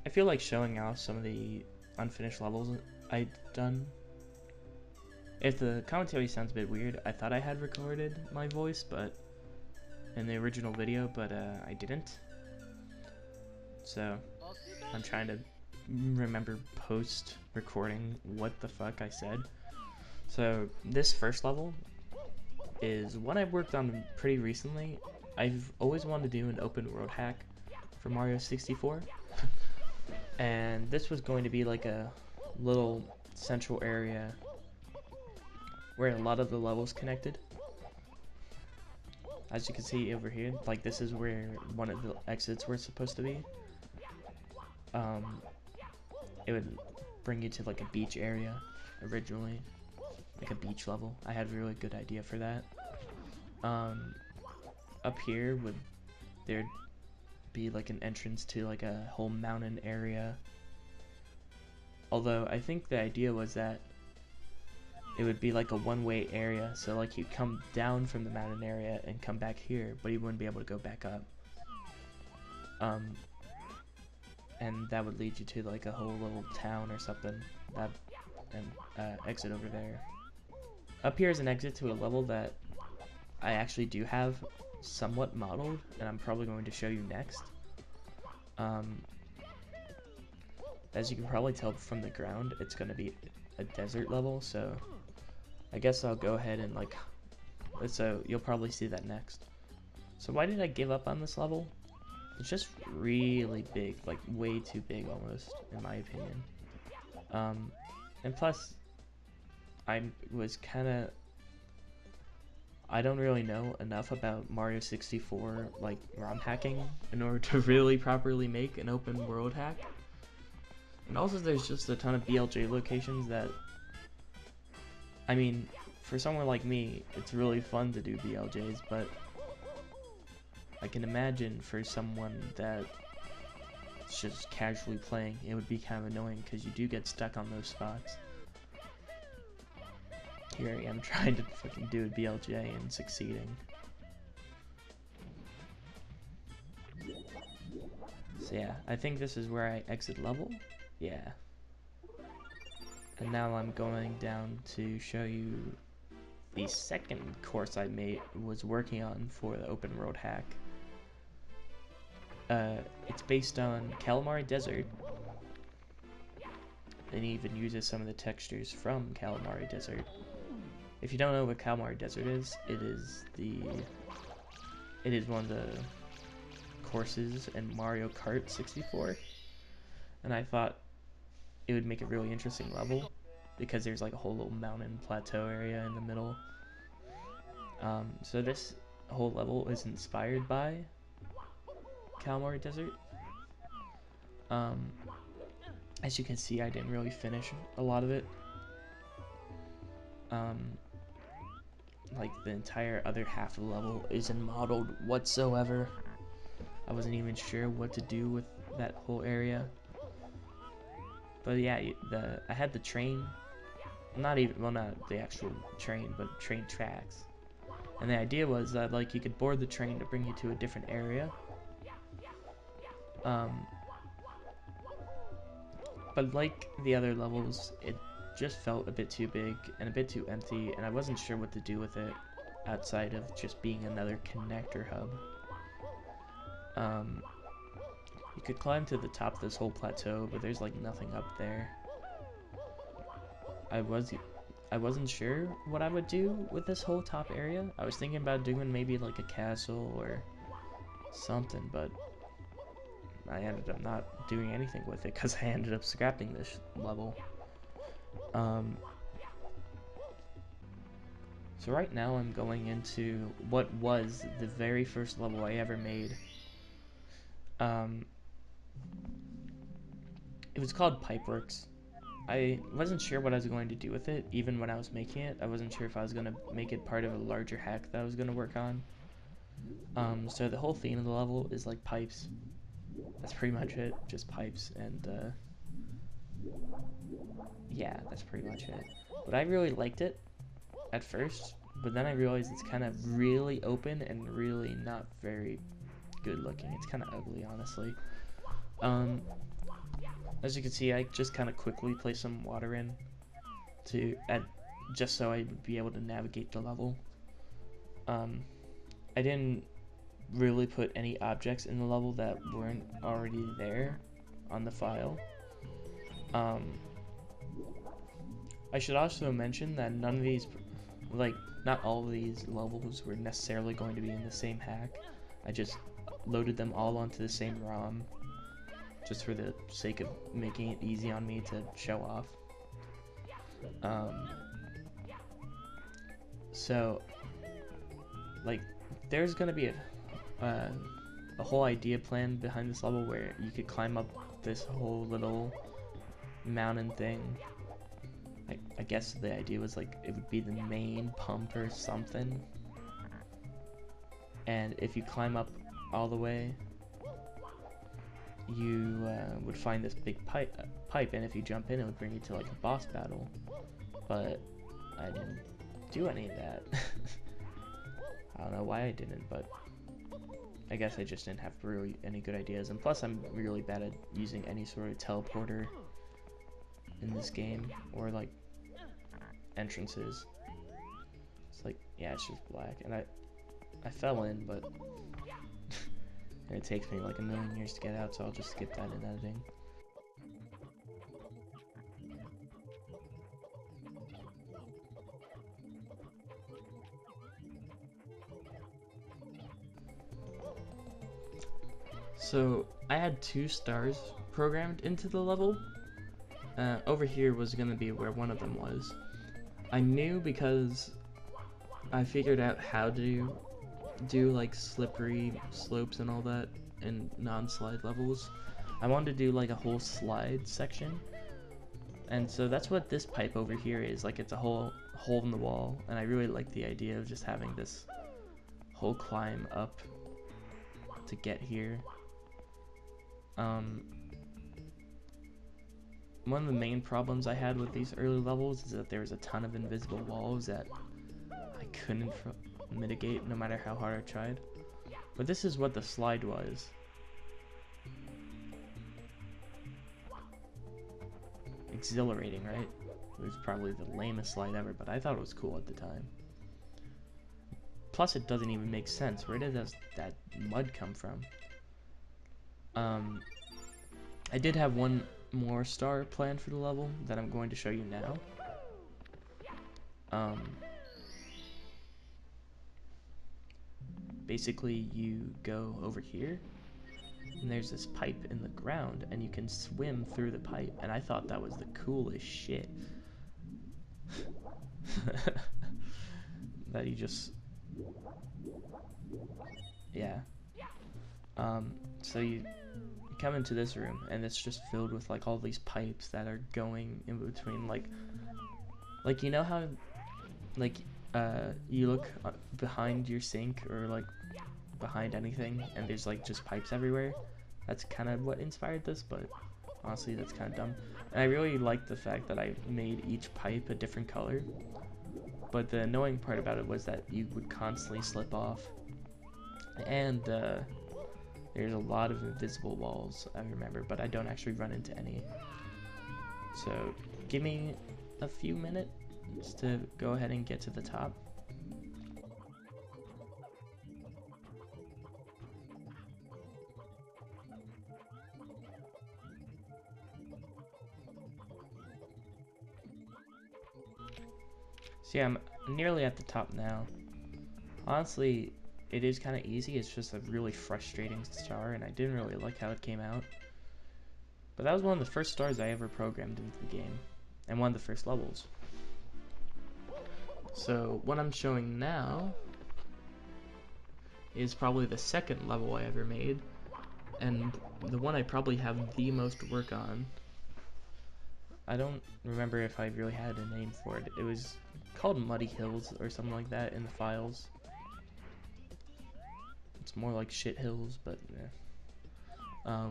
I feel like showing off some of the unfinished levels I've done. If the commentary sounds a bit weird, I thought I had recorded my voice, but in the original video, but I didn't. So I'm trying to remember post recording what the fuck I said. So this first level is one I've worked on pretty recently. I've always wanted to do an open world hack for Mario 64, and this was going to be like a little central area where a lot of the levels connected. As you can see over here, like this is where one of the exits were supposed to be. It would bring you to like a beach area originally, like a beach level. I had a really good idea for that. Up here would there'd be like an entrance to like a whole mountain area. Although I think the idea was that it would be like a one-way area, so like you'd come down from the mountain area and come back here, but you wouldn't be able to go back up. And that would lead you to like a whole little town or something. That and exit over there. Up here is an exit to a level that I actually do have somewhat modeled, and I'm probably going to show you next. As you can probably tell from the ground, it's going to be a desert level, so I guess I'll go ahead and like, so you'll probably see that next. So why did I give up on this level? It's just really big, like way too big almost, in my opinion. And plus, I don't really know enough about Mario 64 like ROM hacking in order to really properly make an open world hack. And also there's just a ton of BLJ locations that, I mean, for someone like me, it's really fun to do BLJs, but I can imagine for someone that's just casually playing, it would be kind of annoying because you do get stuck on those spots. Here I am trying to fucking do a BLJ and succeeding. So yeah, I think this is where I exit level. Yeah. And now I'm going down to show you the second course I was working on for the open world hack. It's based on Calamari Desert. And even uses some of the textures from Calamari Desert. If you don't know what Calamari Desert is, it is one of the courses in Mario Kart 64. And I thought it would make a really interesting level because there's like a whole little mountain plateau area in the middle. So this whole level is inspired by Calamari Desert. As you can see, I didn't really finish a lot of it. Like the entire other half of the level isn't modeled whatsoever. I wasn't even sure what to do with that whole area. But yeah, I had the train, not the actual train, but train tracks. And the idea was that like you could board the train to bring you to a different area. But like the other levels, it just felt a bit too big and a bit too empty, and I wasn't sure what to do with it outside of just being another connector hub. You could climb to the top of this whole plateau, but there's like nothing up there. I wasn't sure what I would do with this whole top area. I was thinking about doing maybe like a castle or something, but I ended up not doing anything with it because I ended up scrapping this level. So right now I'm going into what was the very first level I ever made. It was called Pipeworks. I wasn't sure what I was going to do with it, even when I was making it. I wasn't sure if I was going to make it part of a larger hack that I was going to work on. So the whole theme of the level is like pipes. That's pretty much it, just pipes, and yeah, that's pretty much it. But I really liked it at first, but then I realized it's kind of really open and really not very good looking. It's kind of ugly, honestly. as you can see, I just kind of quickly placed some water in just so I'd be able to navigate the level. I didn't really put any objects in the level that weren't already there on the file. I should also mention that none of these, like, not all of these levels were necessarily going to be in the same hack. I just loaded them all onto the same ROM, just for the sake of making it easy on me to show off. So, like, there's gonna be a whole idea plan behind this level where you could climb up this whole little mountain thing. I guess the idea was like it would be the main pump or something, and if you climb up all the way, you would find this big pipe, and if you jump in, it would bring you to like a boss battle. But I didn't do any of that. I don't know why I didn't, but I guess I just didn't have really any good ideas, and plus I'm really bad at using any sort of teleporter in this game, or like entrances. It's like, yeah, it's just black, and I fell in, but and it takes me like a million years to get out, so I'll just skip that in editing. So I had 2 stars programmed into the level. Over here was gonna be where one of them was. I knew because I figured out how to do like slippery slopes and all that in non-slide levels. I wanted to do like a whole slide section, and so that's what this pipe over here is. Like, it's a hole in the wall, and I really like the idea of just having this whole climb up to get here. One of the main problems I had with these early levels is that there was a ton of invisible walls that I couldn't mitigate no matter how hard I tried. But this is what the slide was. Exhilarating, right? It was probably the lamest slide ever, but I thought it was cool at the time. Plus, it doesn't even make sense. Where did that mud come from? I did have one more star planned for the level that I'm going to show you now. Basically, you go over here, and there's this pipe in the ground, and you can swim through the pipe, and I thought that was the coolest shit. That you just... yeah. So you come into this room, and it's just filled with like all these pipes that are going in between, like you know how like you look behind your sink or like behind anything, and there's like just pipes everywhere. That's kind of what inspired this, but honestly that's kind of dumb. And I really like the fact that I made each pipe a different color, but the annoying part about it was that you would constantly slip off, and there's a lot of invisible walls, I remember, but I don't actually run into any. So give me a few minutes to go ahead and get to the top. So yeah, I'm nearly at the top now. Honestly, it is kind of easy. It's just a really frustrating star, and I didn't really like how it came out. But that was one of the first stars I ever programmed into the game, and one of the first levels. So what I'm showing now is probably the second level I ever made, and the one I probably have the most work on. I don't remember if I really had a name for it. It was called Muddy Hills or something like that in the files. It's more like Shit Hills, but yeah.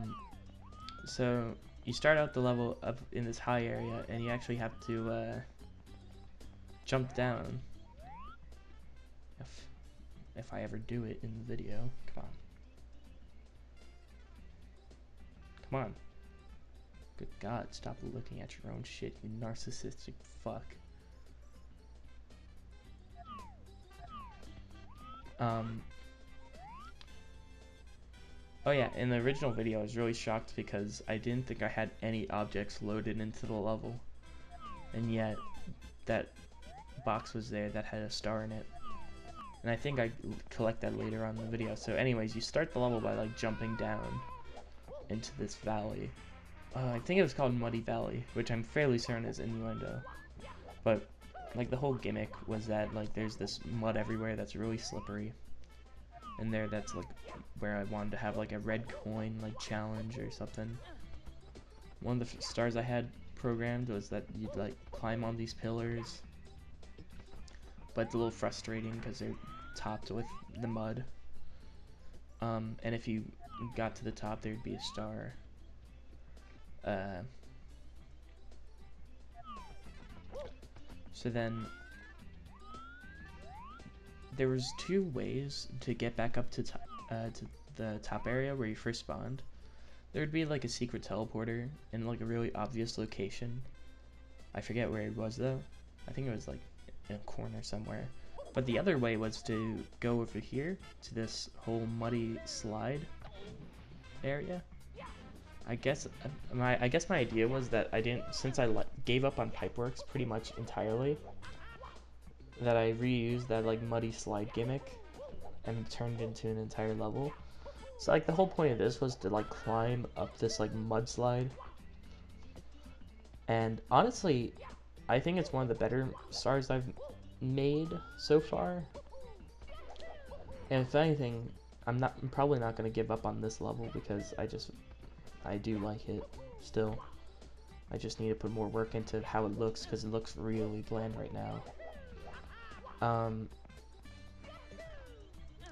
So you start out the level up in this high area, and you actually have to jump down. If I ever do it in the video, come on, Good God, stop looking at your own shit, you narcissistic fuck. Oh yeah, in the original video I was really shocked because I didn't think I had any objects loaded into the level. And yet, that box was there that had a star in it. And I think I collect that later on in the video. So anyways, you start the level by like jumping down into this valley. I think it was called Muddy Valley, which I'm fairly certain is innuendo. But like the whole gimmick was that like there's this mud everywhere that's really slippery. And there that's like where I wanted to have like a red coin like challenge or something. One of the stars I had programmed was that you'd like climb on these pillars, but it's a little frustrating because they're topped with the mud. And if you got to the top, there'd be a star. So then there was two ways to get back up to the top area where you first spawned. There would be like a secret teleporter in like a really obvious location. I forget where it was though. I think it was like in a corner somewhere. But the other way was to go over here to this whole muddy slide area. I guess my idea was that I didn't, since I gave up on Pipeworks pretty much entirely, that I reused that like muddy slide gimmick and turned it into an entire level. So like the whole point of this was to like climb up this like mudslide. And honestly, I think it's one of the better stars I've made so far. And if anything, I'm probably not gonna give up on this level because I do like it still. I just need to put more work into how it looks because it looks really bland right now.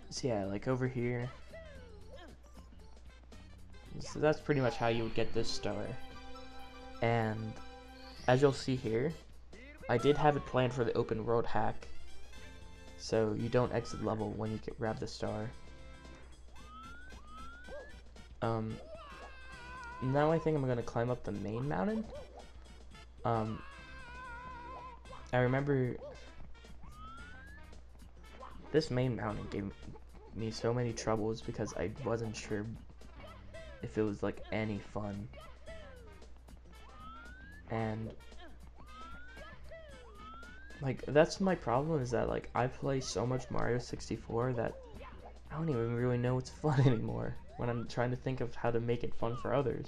So yeah, like over here. So that's pretty much how you would get this star. And as you'll see here, I did have it planned for the open world hack. So you don't exit level when you grab the star. Now I think I'm gonna climb up the main mountain. I remember this main mountain gave me so many troubles because I wasn't sure if it was like any fun. And like that's my problem, is that like I play so much Mario 64 that I don't even really know what's fun anymore when I'm trying to think of how to make it fun for others.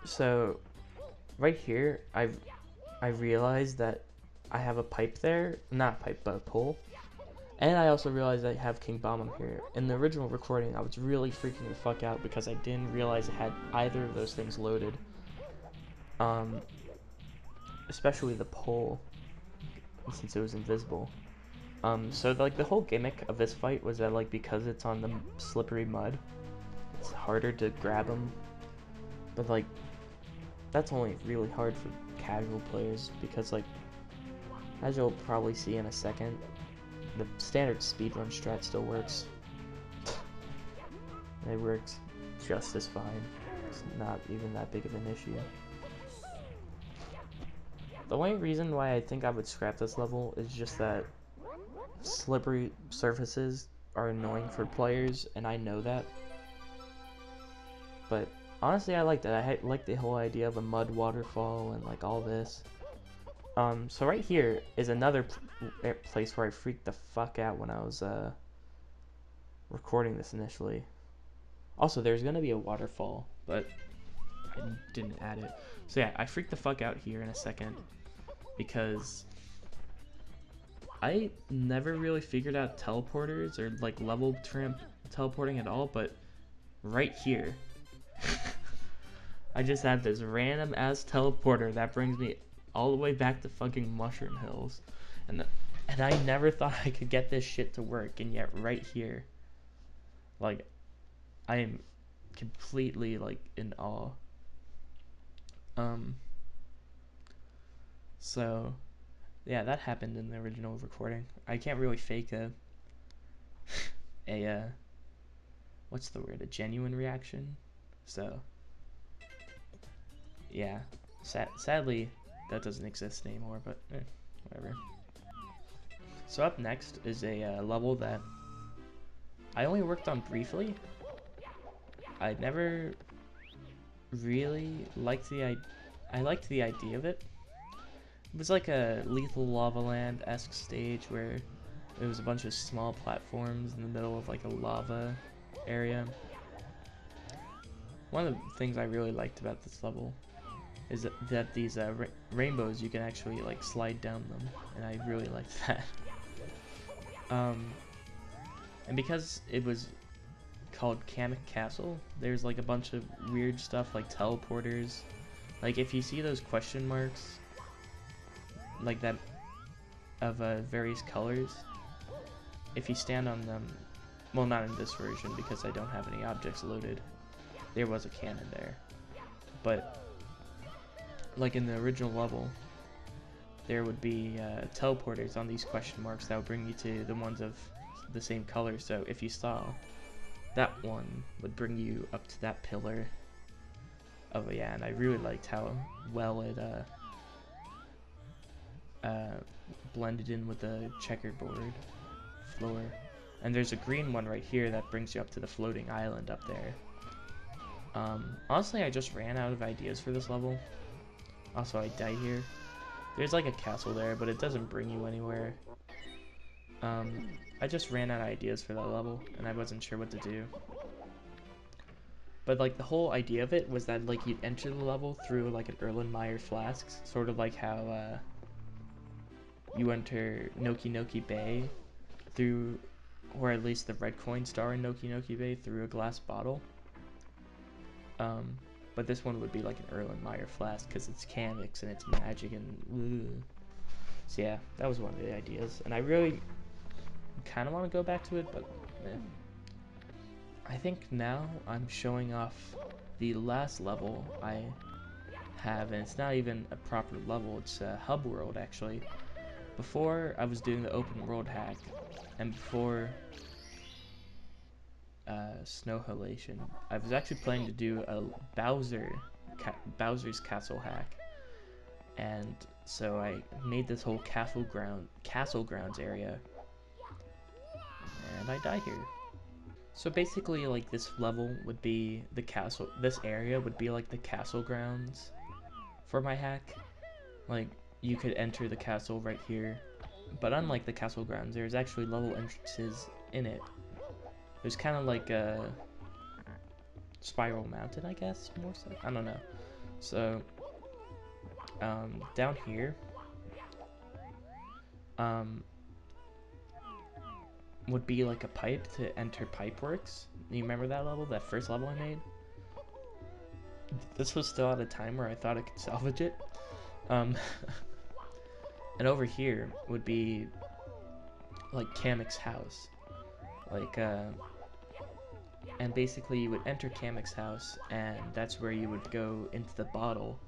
So right here I realized that I have a pipe there, not pipe but a pole. And I also realized I have King Bomb here. In the original recording, I was really freaking the fuck out because I didn't realize I had either of those things loaded. Especially the pole, since it was invisible. So like the whole gimmick of this fight was that like because it's on the slippery mud, it's harder to grab them. But like that's only really hard for casual players because like as you'll probably see in a second, the standard speedrun strat still works. It works just as fine. It's not even that big of an issue. The only reason why I think I would scrap this level is just that slippery surfaces are annoying for players, and I know that. But honestly, I like that. I like the whole idea of a mud waterfall and like all this. So right here is another place where I freaked the fuck out when I was recording this initially. Also, there's gonna be a waterfall, but I didn't add it. So yeah, I freaked the fuck out here in a second because I never really figured out teleporters or like level teleporting at all, but right here I just have this random ass teleporter that brings me all the way back to fucking Mushroom Hills, and I never thought I could get this shit to work, and yet right here, like, I am completely like in awe. So yeah, that happened in the original recording. I can't really fake a what's the word, a genuine reaction. So yeah, sadly that doesn't exist anymore, but whatever. So up next is a level that I only worked on briefly. I never really liked I liked the idea of it. It was like a Lethal Lava Land-esque stage where it was a bunch of small platforms in the middle of like a lava area. One of the things I really liked about this level is that these rainbows, you can actually like slide down them, and I really liked that. And because it was called Kamek Castle, there's like a bunch of weird stuff like teleporters. Like if you see those question marks, like that of various colors, if you stand on them, well, not in this version because I don't have any objects loaded. There was a cannon there, but like in the original level, there would be teleporters on these question marks that would bring you to the ones of the same color. So if you saw that one, would bring you up to that pillar. Oh yeah, and I really liked how well it blended in with the checkerboard floor. And there's a green one right here that brings you up to the floating island up there. Honestly, I just ran out of ideas for this level. Also, I die here. There's like a castle there, but it doesn't bring you anywhere. I just ran out of ideas for that level, and I wasn't sure what to do. But like the whole idea of it was that like you'd enter the level through like an Erlenmeyer flasks, sort of like how you enter Noki Noki Bay through, or at least the red coin star in Noki Noki Bay through a glass bottle. But this one would be like an Erlenmeyer flask because it's Kamix and it's magic and ugh. So yeah, that was one of the ideas, and I really kind of want to go back to it, but I think now I'm showing off the last level I have, and it's not even a proper level, it's a hub world actually. Before I was doing the open world hack, and before Snow Halation, I was actually planning to do a Bowser's Castle hack, and so I made this whole castle grounds area, and I die here. So basically, like this level would be the castle. This area would be like the castle grounds for my hack. Like you could enter the castle right here, but unlike the castle grounds, there's actually level entrances in it. There's kind of like a Spiral Mountain, I guess, more so. I don't know. So down here, would be like a pipe to enter Pipeworks. You remember that level, that first level I made? This was still at a time where I thought I could salvage it. And over here would be like Kamek's house. Like, and basically you would enter Kamek's house, and that's where you would go into the bottle.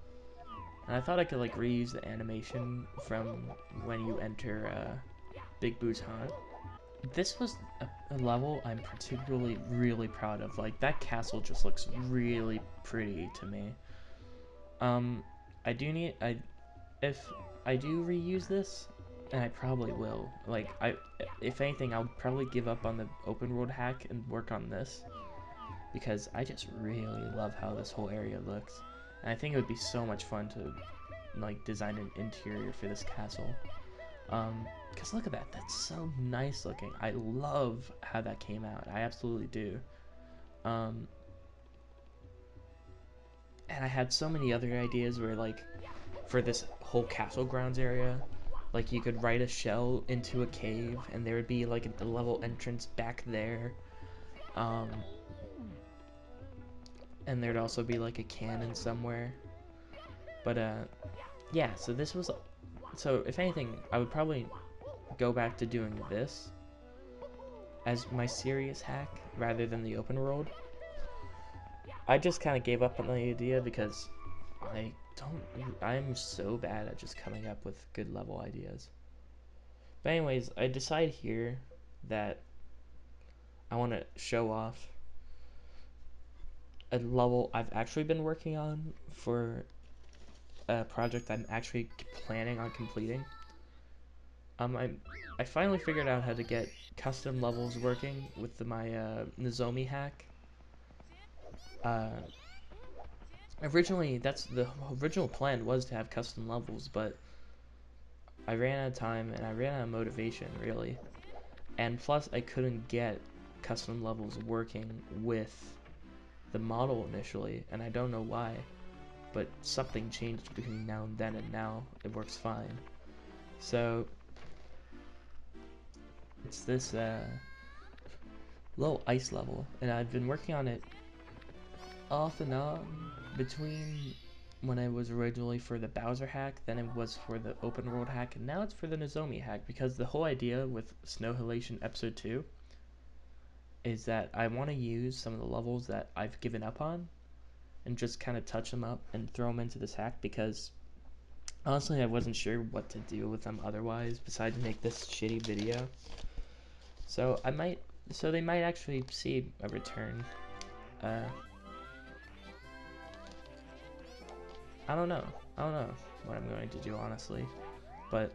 And I thought I could like reuse the animation from when you enter Big Boo's haunt. This was a level I'm particularly really proud of. Like that castle just looks really pretty to me. I do need if I do reuse this, and I probably will. Like if anything, I'll probably give up on the open world hack and work on this, because I just really love how this whole area looks, and I think it would be so much fun to like design an interior for this castle. Because look at that, that's so nice looking. I love how that came out. I absolutely do. And I had so many other ideas where like for this whole castle grounds area, like you could write a shell into a cave and there would be like a level entrance back there. And there'd also be like a cannon somewhere. But yeah, so this was, so if anything, I would probably go back to doing this as my serious hack rather than the open world. I just kind of gave up on the idea because I'm so bad at just coming up with good level ideas. But anyways, I decide here that I want to show off a level I've actually been working on for a project I'm actually planning on completing. I finally figured out how to get custom levels working with my Nozomi hack. Uh, Originally, that's the original plan was to have custom levels, but I ran out of time and I ran out of motivation, really. And plus, I couldn't get custom levels working with the model initially, and I don't know why, but something changed between now and then, and now it works fine. So it's this low ice level, and I've been working on it off and on between when I was originally for the Bowser hack, then it was for the open world hack, and now it's for the Nozomi hack, because the whole idea with Snow Halation Episode 2 is that I want to use some of the levels that I've given up on and just kind of touch them up and throw them into this hack, because honestly I wasn't sure what to do with them otherwise besides make this shitty video. So they might actually see a return. I don't know what I'm going to do, honestly, but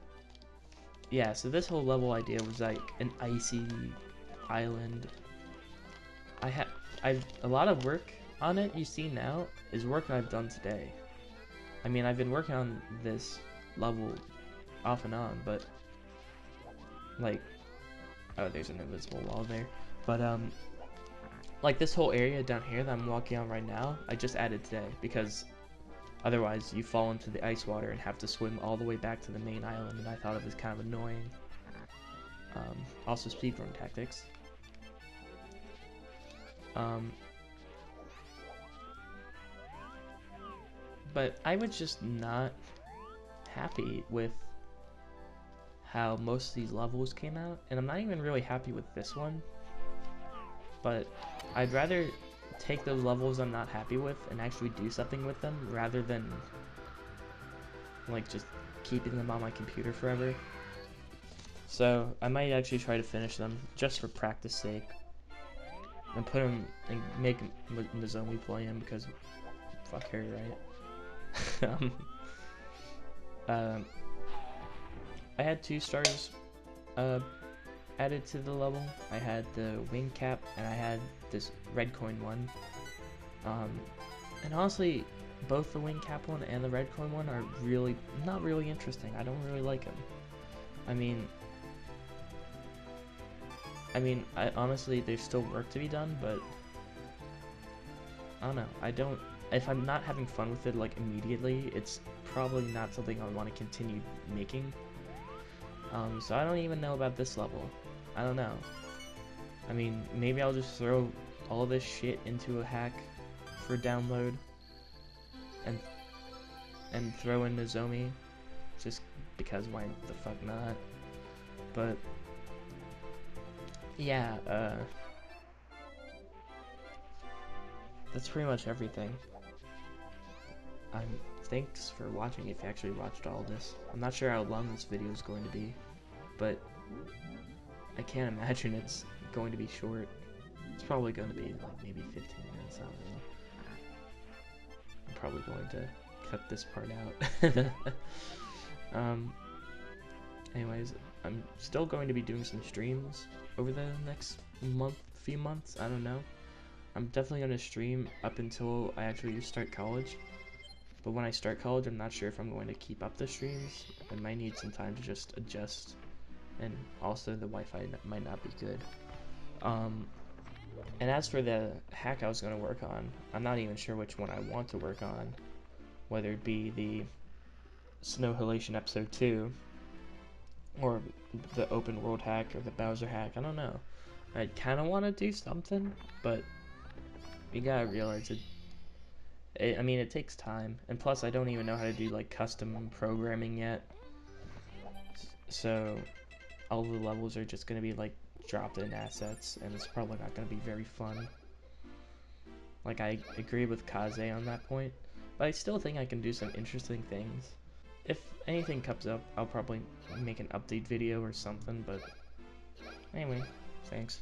yeah, so this whole level idea was like an icy island. I've a lot of work on it you see now is work I've done today. I mean, I've been working on this level off and on, but like, oh, there's an invisible wall there, but like this whole area down here that I'm walking on right now, I just added today, because otherwise you fall into the ice water and have to swim all the way back to the main island, and I thought it was kind of annoying. Also speedrun tactics. But I was just not happy with how most of these levels came out, and I'm not even really happy with this one, but I'd rather take those levels I'm not happy with and actually do something with them rather than like just keeping them on my computer forever. So I might actually try to finish them just for practice sake and put them and make Nozomi play him, because fuck her, right? I had 2 stars added to the level. I had the wing cap and I had this red coin one. And honestly, both the wing cap one and the red coin one are really not really interesting. I don't really like them. I mean, honestly, there's still work to be done, but I don't know. If I'm not having fun with it like immediately, it's probably not something I want to continue making. So I don't even know about this level. I don't know. I mean, maybe I'll just throw all this shit into a hack for download and throw in Nozomi, just because why the fuck not? But yeah, that's pretty much everything. Thanks for watching if you actually watched all this. I'm not sure how long this video is going to be, but I can't imagine it's going to be short. It's probably going to be like maybe 15 minutes, I don't know. I'm probably going to cut this part out. Anyways, I'm still going to be doing some streams over the next few months, I don't know. I'm definitely going to stream up until I actually start college. But when I start college, I'm not sure if I'm going to keep up the streams. I might need some time to just adjust. And also the Wi-Fi might not be good. And as for the hack I was going to work on, I'm not even sure which one I want to work on. Whether it be the Snow Halation Episode 2, or the open world hack, or the Bowser hack, I don't know. I kind of want to do something, but you gotta realize I mean, it takes time, and plus I don't even know how to do like custom programming yet, so all the levels are just gonna be like dropped in assets, and it's probably not gonna be very fun. Like, I agree with Kaze on that point, but I still think I can do some interesting things. If anything comes up, I'll probably make an update video or something, but anyway, thanks.